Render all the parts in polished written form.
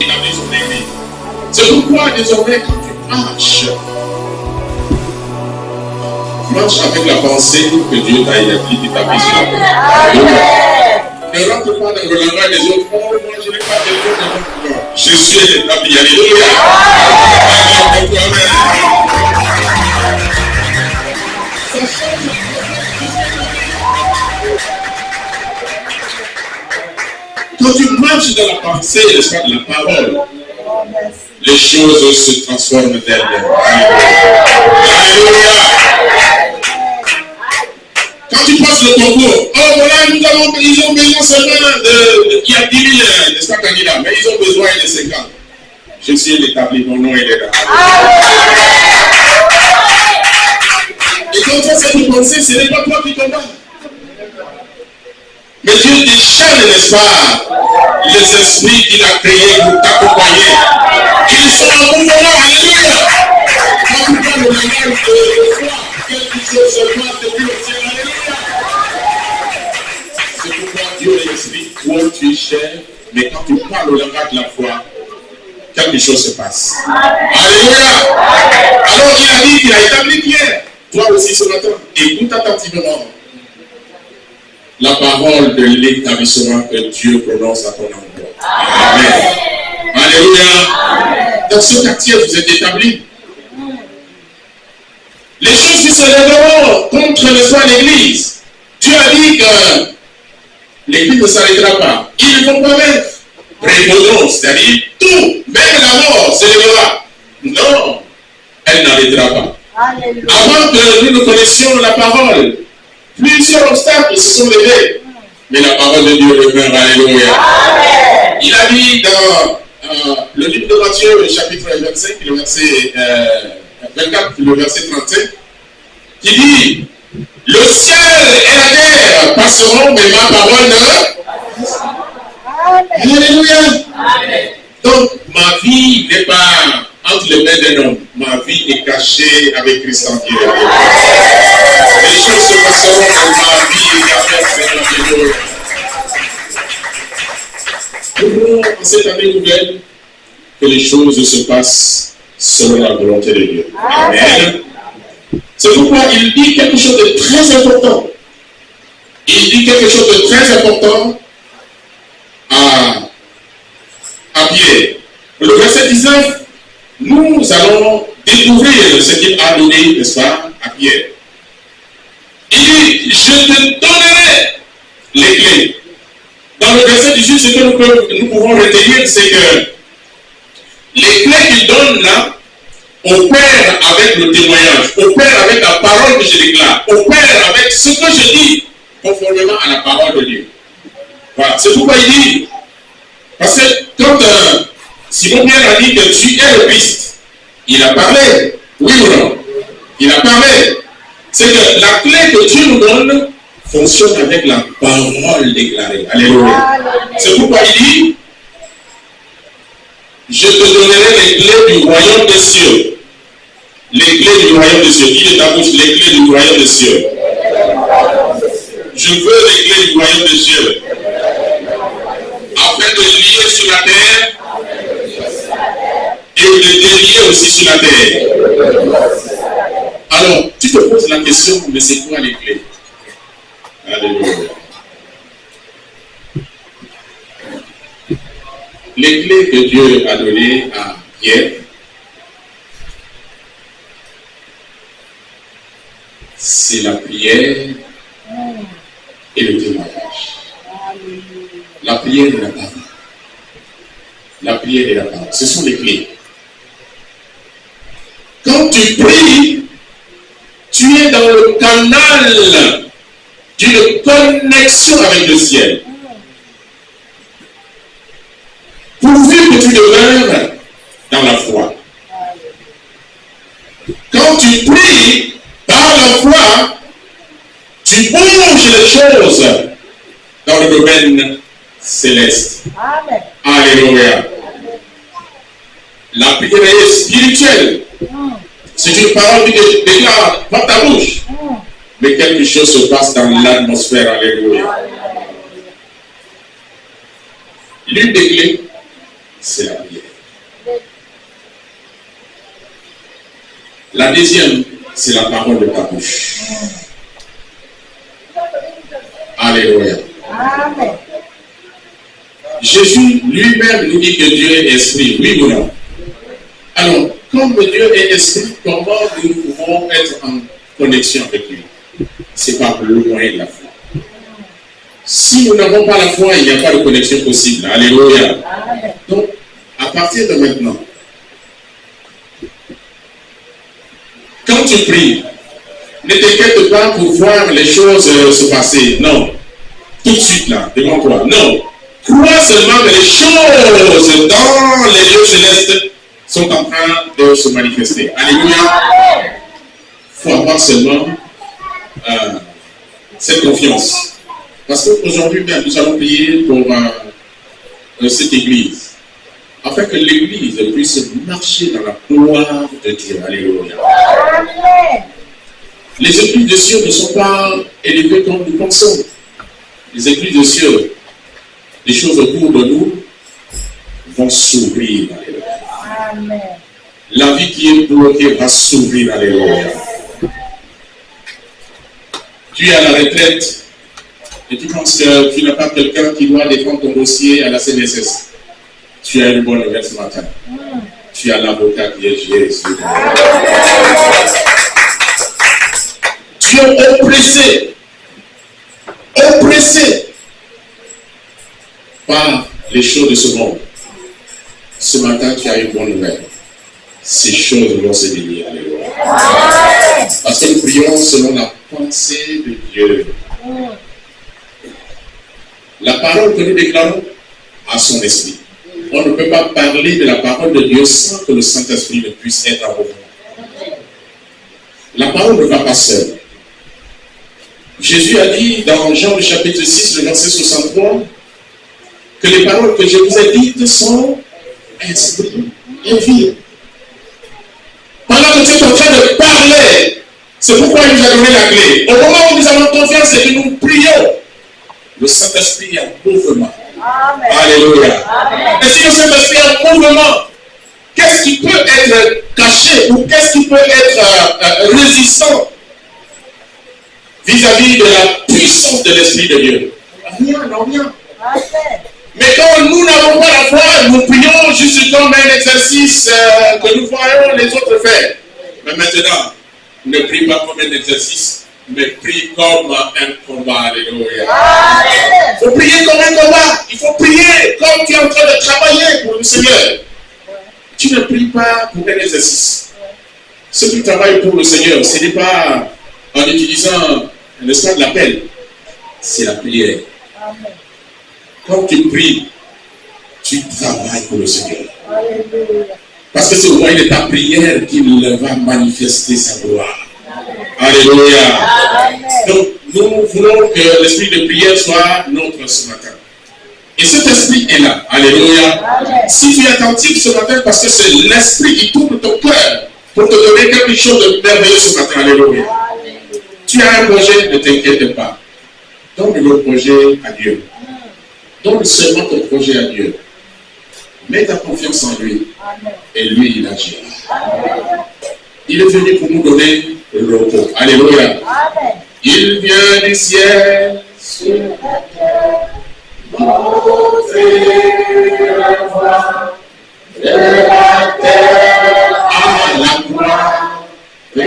Il a mis son église. C'est pourquoi désormais quand tu marches avec la pensée que Dieu t'a établi sur la terre. Ne rentre pas dans le langage des autres. Oh, moi je n'ai pas de Dieu. Je suis établi. Alléluia. Quand tu marches dans la pensée de la parole, les choses se transforment d'elles-mêmes. Alléluia. Quand tu passes le concours, oh voilà, ils ont besoin seulement il y a 10 000 n'est-ce pas, candidats, mais ils ont besoin de 50. Je suis l'établi, mon nom est là. Et quand tu as cette pensée, ce n'est pas toi qui combats. Mais Dieu déchaîne, n'est-ce pas, les esprits qu'il a créés pour t'accompagner. Ils sont en mouvement, alléluia. Quand tu parles le langage de foi, quelque chose se passe depuis le ciel, alléluia. C'est pourquoi Dieu explique, toi tu es cher, mais quand tu parles le langage de la foi, quelque chose se passe. Alléluia. Alors il a dit qu'il a établi Pierre. Toi aussi ce matin, écoute attentivement la parole de l'établissement que Dieu prononce à ton endroit. Amen. Alléluia. Dans ce quartier, vous êtes établis. Les choses qui se lèveront contre le soin de l'église. Dieu a dit que l'église ne s'arrêtera pas. Ils ne vont pas mettre préponderance, c'est-à-dire tout, même la mort se lèvera. Non, elle n'arrêtera pas. Alléluia. Avant que nous connaissions la parole, plusieurs obstacles se sont levés. Mais la parole de Dieu demeure. Alléluia. Amen. Il a dit dans le livre de Matthieu, chapitre 25, le verset 24, le verset 35, qui dit, le ciel et la terre passeront, mais ma parole ne. Alléluia. Amen. Donc, ma vie n'est pas entre les mains d'un homme. Ma vie est cachée avec Christ en Dieu. Les choses se passeront dans ma vie et avec Dieu. Pour en cette année nouvelle, que les choses se passent selon la volonté de Dieu. Amen. C'est pourquoi il dit quelque chose de très important. Il dit quelque chose de très important à Pierre. Le verset 19, nous allons découvrir ce qu'il a donné, n'est-ce pas, à Pierre. Il dit, je te donnerai les clés. Dans le verset 18, ce que nous pouvons retenir, c'est que les clés qu'il donne là opèrent avec le témoignage, opèrent avec la parole que je déclare, opèrent avec ce que je dis, conformément à la parole de Dieu. Voilà, c'est pourquoi il dit, parce que quand Simon Pierre a dit que tu es le Christ, il a parlé, oui ou non? Il a parlé. C'est que la clé que Dieu nous donne fonctionne avec la parole déclarée. Alléluia. C'est pourquoi il dit, je te donnerai les clés du royaume des cieux. Les clés du royaume des cieux. Dis de ta bouche, les clés du royaume des cieux. Je veux les clés du royaume des cieux. Afin de lier sur la terre et de délier aussi sur la terre. Alors, tu te poses la question, mais c'est quoi les clés? Alléluia. Les clés que Dieu a données à Pierre, c'est la prière et le témoignage. La prière et la parole. La prière et la parole. Ce sont les clés. Quand tu pries, tu es dans le canal d'une connexion avec le ciel. Pourvu que tu demeures dans la foi. Quand tu pries par la foi, tu bouges les choses dans le domaine céleste. Amen. Alléluia. La prière est spirituelle. C'est une parole qui te déclare par ta bouche. Mais quelque chose se passe dans l'atmosphère. Alléluia. L'une des clés c'est la prière. La deuxième, c'est la parole de ta bouche. Alléluia. Amen. Jésus lui-même nous dit que Dieu est esprit, oui ou non? Alors, comme Dieu est esprit, comment nous pouvons être en connexion avec lui? C'est par le moyen de la foi. Si nous n'avons pas la foi, il n'y a pas de connexion possible. Alléluia. Amen. Donc, à partir de maintenant, quand tu pries, ne t'inquiète pas pour voir les choses se passer. Non. Tout de suite là, devant toi. Non. Crois seulement que les choses dans les lieux célestes sont en train de se manifester. Alléluia. Il faut avoir seulement cette confiance. Parce qu'aujourd'hui, nous allons prier pour cette église. Afin que l'église puisse marcher dans la gloire de Dieu. Alléluia. Les églises de cieux ne sont pas élevées comme nous pensons. Les églises de cieux, les choses autour de nous vont s'ouvrir. Alléluia. La vie qui est bloquée va s'ouvrir. Alléluia. Tu es à la retraite et tu penses que tu n'as pas quelqu'un qui doit défendre ton dossier à la CNSS. Tu as une bonne nouvelle ce matin. Tu as l'avocat qui est Jésus. Tu es oppressé par les choses de ce monde. Ce matin, tu as une bonne nouvelle. Ces choses vont se délier. Alléluia. Parce que nous prions selon la pensée de Dieu. La parole que nous déclarons a son esprit. On ne peut pas parler de la parole de Dieu sans que le Saint-Esprit ne puisse être en mouvement. La parole ne va pas seule. Jésus a dit dans Jean le chapitre 6, le verset 63, que les paroles que je vous ai dites sont esprit et vie. Pendant que tu es en train de parler, c'est pourquoi il nous a donné la clé. Au moment où nous avons confiance et que nous prions, le Saint-Esprit est en mouvement. Amen. Alléluia. Amen. Et si le Saint-Esprit est en mouvement, qu'est-ce qui peut être caché ou qu'est-ce qui peut être résistant vis-à-vis de la puissance de l'Esprit de Dieu? Rien, non, rien. Mais quand nous n'avons pas la foi, nous prions juste comme un exercice que nous voyons les autres faire. Mais maintenant, ne prie pas comme un exercice, mais prie comme un combat. Alléluia. Il faut prier comme un combat. Il faut prier comme tu es en train de travailler pour le Seigneur. Tu ne pries pas pour un exercice. Ce qui travaille pour le Seigneur, ce n'est pas en utilisant le sang de l'appel, c'est la prière. Amen. Quand tu pries, tu travailles pour le Seigneur. Alléluia. Parce que c'est au moyen de ta prière qu'il va manifester sa gloire. Amen. Alléluia. Amen. Donc, nous voulons que l'esprit de prière soit notre ce matin. Et cet esprit est là. Alléluia. Amen. Si tu es attentif ce matin, parce que c'est l'esprit qui tourne ton cœur pour te donner quelque chose de merveilleux ce matin. Alléluia. Amen. Tu as un projet, ne t'inquiète pas. Donne le projet à Dieu. Donne seulement ton projet à Dieu. Mets ta confiance en lui. Amen. Et lui, il agira. Amen. Il est venu pour nous donner le repos. Alléluia. Amen. Il vient du ciel sur la terre. Monter la voie de la terre à la croix. La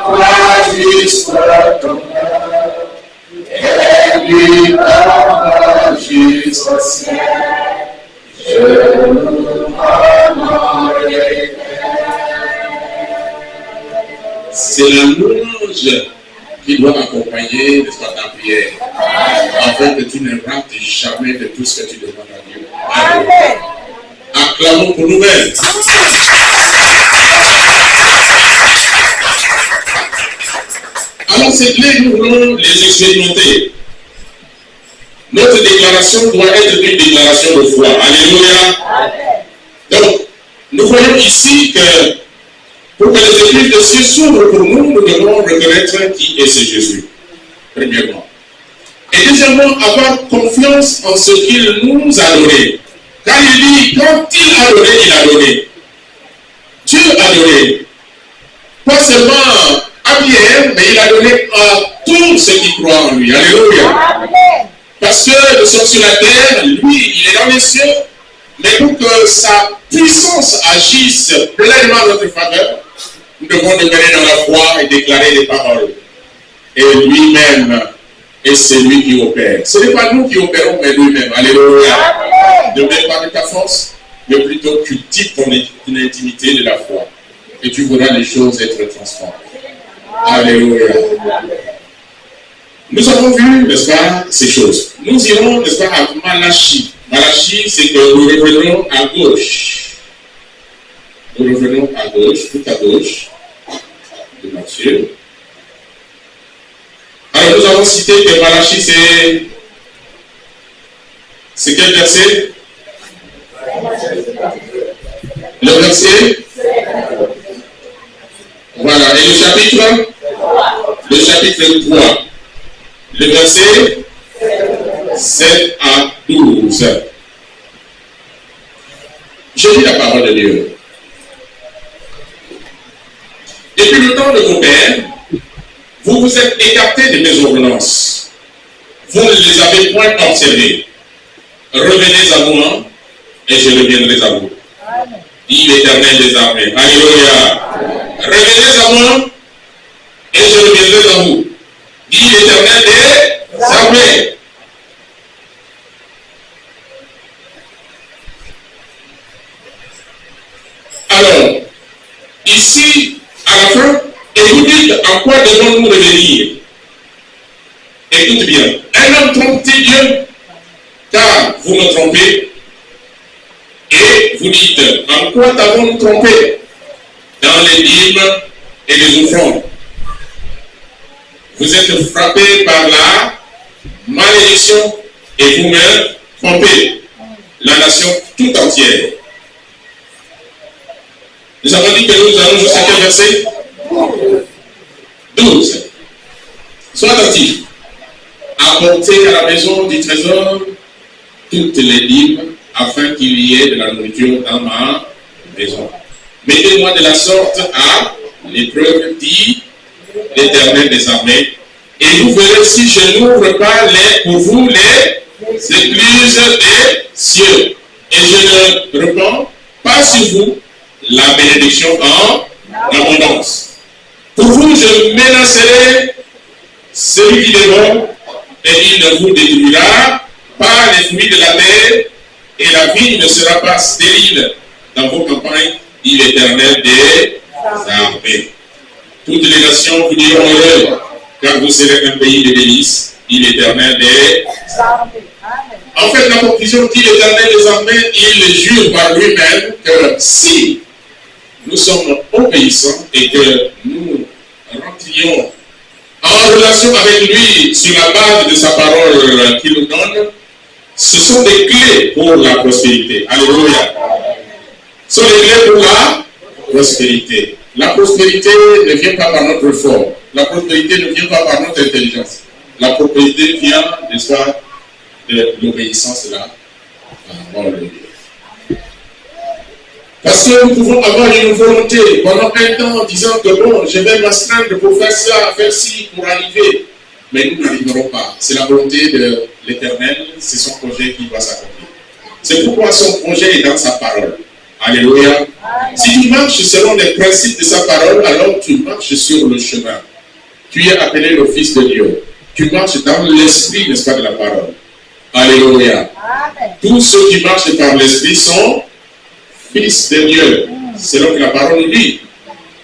croix jusqu'au tombeur, et lui parle jusqu'au ciel. Je nous honorerai. C'est la louange qui doit accompagner, n'est-ce pas, ta prière, afin que tu ne rates jamais de tout ce que tu demandes à Dieu. Amen. Acclamons pour nous-mêmes. Alors ces clés, nous voulons les expérimenter. Notre déclaration doit être une déclaration de foi. Alléluia. Amen. Donc, nous voyons ici que pour que les églises de cieux s'ouvrent pour nous, nous devons reconnaître qui est ce Jésus. Premièrement. Et deuxièmement, avoir confiance en ce qu'il nous a donné. Car il dit, quand il a donné, il a donné. Dieu a donné. Pas seulement à Pierre, mais il a donné à tous ceux qui croient en lui. Alléluia. Parce que nous sommes sur la terre, lui, il est dans les cieux. Mais pour que sa puissance agisse pleinement en notre faveur, nous devons demeurer dans la foi et déclarer les paroles. Et lui-même est celui qui opère. Ce n'est pas nous qui opérons, mais lui-même. Alléluia. Ne mets pas de ta force, mais plutôt cultive ton intimité de la foi. Et tu verras les choses être transformées. Alléluia. Nous avons vu, n'est-ce pas, ces choses. Nous irons, n'est-ce pas, à Malachie. Malachie, c'est que nous revenons à gauche. Nous revenons à gauche, tout à gauche de Matthieu. Alors nous avons cité que Malachie, c'est quel verset? Le verset? Voilà. Et le chapitre? Le chapitre 3. Le verset 7 à 12. Je lis la parole de Dieu. Depuis le temps de vos pères, vous vous êtes écartés de mes ordonnances. Vous ne les avez point observées. Revenez à moi et je reviendrai à vous. Dit l'Éternel des armées. Alléluia. Revenez à moi et je reviendrai à vous. Dit l'Éternel des armées. Alors, ici, à la fin, et vous dites en quoi devons-nous revenir? Écoute bien. Un homme trompe-t-il Dieu? Car vous me trompez. Et vous dites, en quoi t'avons-nous trompé? Dans les dîmes et les offrandes. Vous êtes frappés par la malédiction et vous me trompez. La nation tout entière. Nous avons dit que nous allons jusqu'à quel verset? 12. Sois attentif. Apportez à la maison du trésor toutes les dîmes afin qu'il y ait de la nourriture dans ma maison. Mettez-moi de la sorte à l'épreuve, dit l'Éternel des armées, et vous verrez si je n'ouvre pas pour vous les écluses des cieux, et je ne répands pas sur vous la bénédiction en abondance. Pour vous, je menacerai celui qui dévore, et il ne vous détruira pas les fruits de la terre, et la vie ne sera pas stérile dans vos campagnes, dit l'Éternel des armées. Toutes les nations vous diront heureux, car vous serez un pays de délices, dit l'Éternel des armées. En fait, la conclusion dit l'Éternel des armées, il jure par lui-même que si nous sommes obéissants et que nous rentrions en relation avec lui sur la base de sa parole qu'il nous donne, ce sont des clés pour la prospérité. Alléluia. Ce sont des clés pour la prospérité. La prospérité ne vient pas par notre forme. La prospérité ne vient pas par notre intelligence. La prospérité vient, n'est-ce pas, de l'obéissance de la parole de Dieu. Parce que nous pouvons avoir une volonté pendant un temps en disant que bon, je vais m'astreindre pour faire ça, faire ci, pour arriver. Mais nous n'arriverons pas. C'est la volonté de l'Éternel, c'est son projet qui va s'accomplir. C'est pourquoi son projet est dans sa parole. Alléluia. Si tu marches selon les principes de sa parole, alors tu marches sur le chemin. Tu es appelé le Fils de Dieu. Tu marches dans l'esprit, n'est-ce pas, de la parole. Alléluia. Tous ceux qui marchent par l'esprit sont fils de Dieu, selon que la parole nous dit.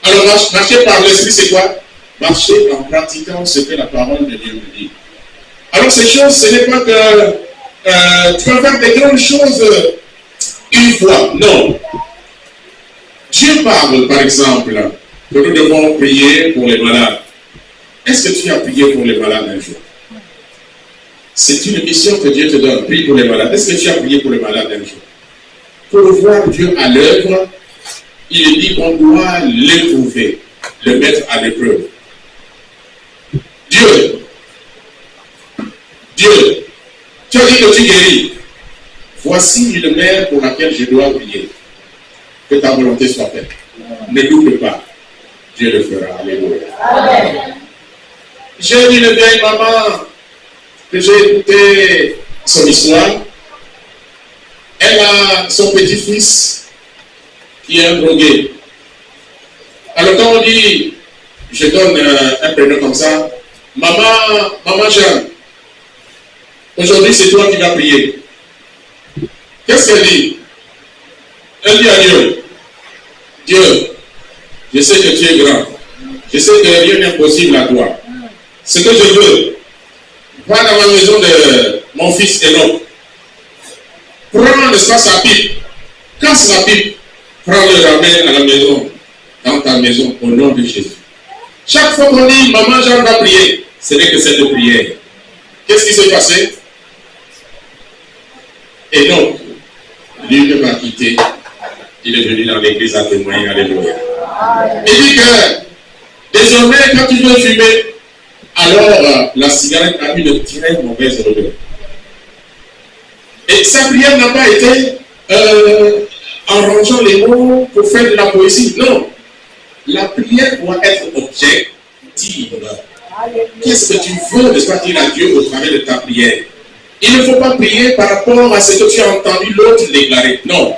Alors, marcher par l'esprit, c'est quoi? Marcher en pratiquant ce que la parole de Dieu nous dit. Alors, ces choses, ce n'est pas que tu vas faire des grandes choses une fois. Non. Dieu parle, par exemple, que nous devons prier pour les malades. Est-ce que tu as prié pour les malades un jour? C'est une mission que Dieu te donne. Prie pour les malades. Est-ce que tu as prié pour les malades un jour? Pour voir Dieu à l'œuvre, il dit qu'on doit l'éprouver, le mettre à l'épreuve. Dieu, tu as dit que tu guéris. Voici une mère pour laquelle je dois prier. Que ta volonté soit faite. Ne doute pas. Dieu le fera. Alléluia. Amen. J'ai une vieille maman que j'ai écouté son histoire. Elle a son petit-fils qui est un drogué. Alors quand on dit, je donne un prénom comme ça, maman Jeanne, aujourd'hui c'est toi qui vas prier. Qu'est-ce qu'elle dit? Elle dit à Dieu, Dieu, je sais que tu es grand, je sais que rien n'est impossible à toi. Ce que je veux, va dans la maison de mon fils Enoch, prends, n'est-ce pas, sa pipe, casse la pipe, prends-le, ramène à la maison, dans ta maison, au nom de Jésus. Chaque fois qu'on dit, maman Jeanne va prier, ce n'est que cette prière. Qu'est-ce qui s'est passé? Et donc, lui ne m'a quitté, il est venu dans l'église à témoigner, alléluia. Il dit que, désormais, quand tu veux fumer, alors la cigarette a une très mauvaise odeur. Et sa prière n'a pas été en rangeant les mots pour faire de la poésie. Non. La prière doit être objective. Qu'est-ce que tu veux, n'est-ce pas, dire à Dieu au travers de ta prière? Il ne faut pas prier par rapport à ce que tu as entendu l'autre déclarer. Non.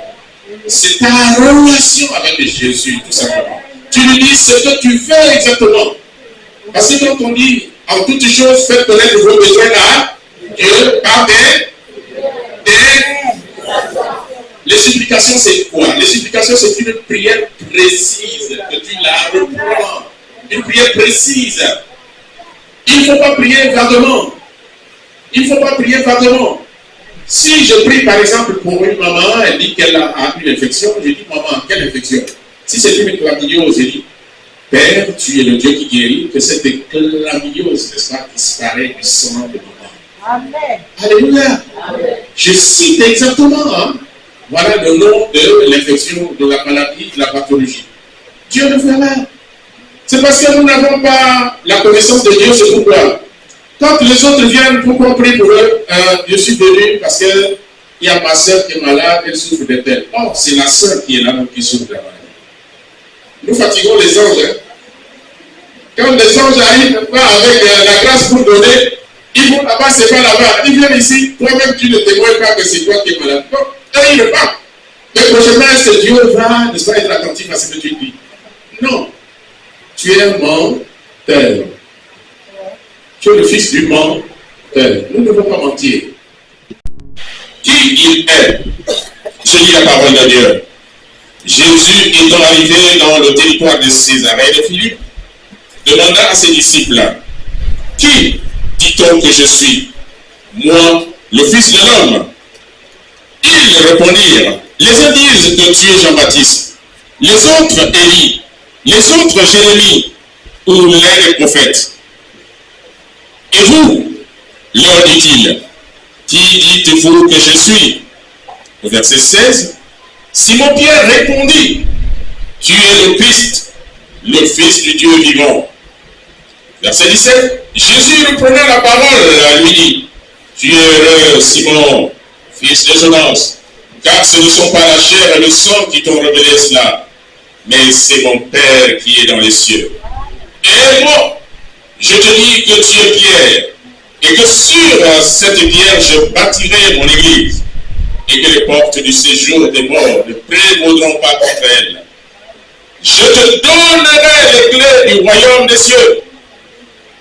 C'est ta relation avec Jésus, tout simplement. Tu lui dis ce que tu veux exactement. Parce que quand on dit en toutes choses, faites connaître vos besoins à Dieu par des. Les supplications, c'est quoi? Les supplications, c'est une prière précise, que tu la reprends. Une prière précise. Il ne faut pas prier vaguement. Il ne faut pas prier vaguement. Si je prie par exemple pour une maman, elle dit qu'elle a une infection, je dis maman, quelle infection? Si c'est une chlamydiose, je dis Père, tu es le Dieu qui guérit, que cette chlamydiose, n'est-ce pas, disparaît du sang de maman. Amen. Alléluia. Amen. Je cite exactement, hein? Voilà le nom de l'infection, de la maladie, de la pathologie. Dieu le fera. C'est parce que nous n'avons pas la connaissance de Dieu, c'est pourquoi. Quand les autres viennent pour qu'on prie pour eux, je suis venu parce qu'il y a ma soeur qui est malade, elle souffre de tel. Oh, c'est la soeur qui est là, donc qui souffre de la maladie. Nous fatiguons les anges. Hein? Quand les anges arrivent avec la grâce pour donner, ils vont là-bas, c'est pas là-bas. Ils viennent ici, toi-même tu ne témoignes pas que c'est toi qui es malade. Non, ils ne partent. Mais prochainement, est-ce que Dieu va, n'est-ce pas, être attentif à ce que tu dis? Non. Tu es un menteur. Tu es le fils du menteur. Nous ne devons pas mentir. Qui il est? Je lis la parole de Dieu. Jésus étant arrivé dans le territoire de Césarée de Philippe, demanda à ses disciples, qui dit-on que je suis? Moi, le Fils de l'homme. Ils répondirent, les uns disent que tu es Jean-Baptiste, les autres Élie, les autres Jérémie, ou l'un des prophètes. Et vous, leur dit-il, qui dites-vous que je suis? Au verset 16, Simon-Pierre répondit, tu es le Christ, le Fils du Dieu vivant. Verset 17, Jésus reprenant la parole lui dit, tu es heureux, Simon, fils de Jonas, car ce ne sont pas la chair et le sang qui t'ont révélé cela, mais c'est mon Père qui est dans les cieux. Et moi, je te dis que tu es Pierre, et que sur cette pierre je bâtirai mon église, et que les portes du séjour des morts ne prévaudront pas contre elle. Je te donnerai les clés du royaume des cieux.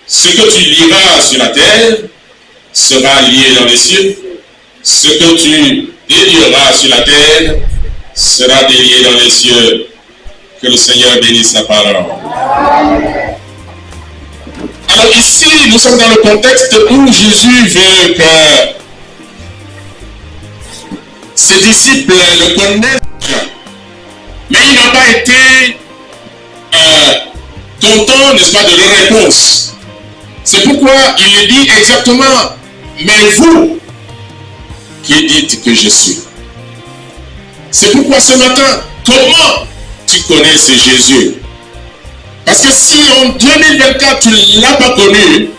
Ce que tu liras sur la terre sera lié dans les cieux. Ce que tu délieras sur la terre sera délié dans les cieux. Que le Seigneur bénisse sa parole. Alors ici, nous sommes dans le contexte où Jésus veut que ses disciples le connaissent, mais il n'a pas été content, n'est-ce pas, de leur réponse. C'est pourquoi il lui dit exactement, mais vous, qui dites que je suis? C'est pourquoi ce matin, comment tu connais ce Jésus? Parce que si en 2024 tu ne l'as pas connu,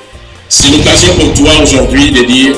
C'est l'occasion pour toi aujourd'hui de dire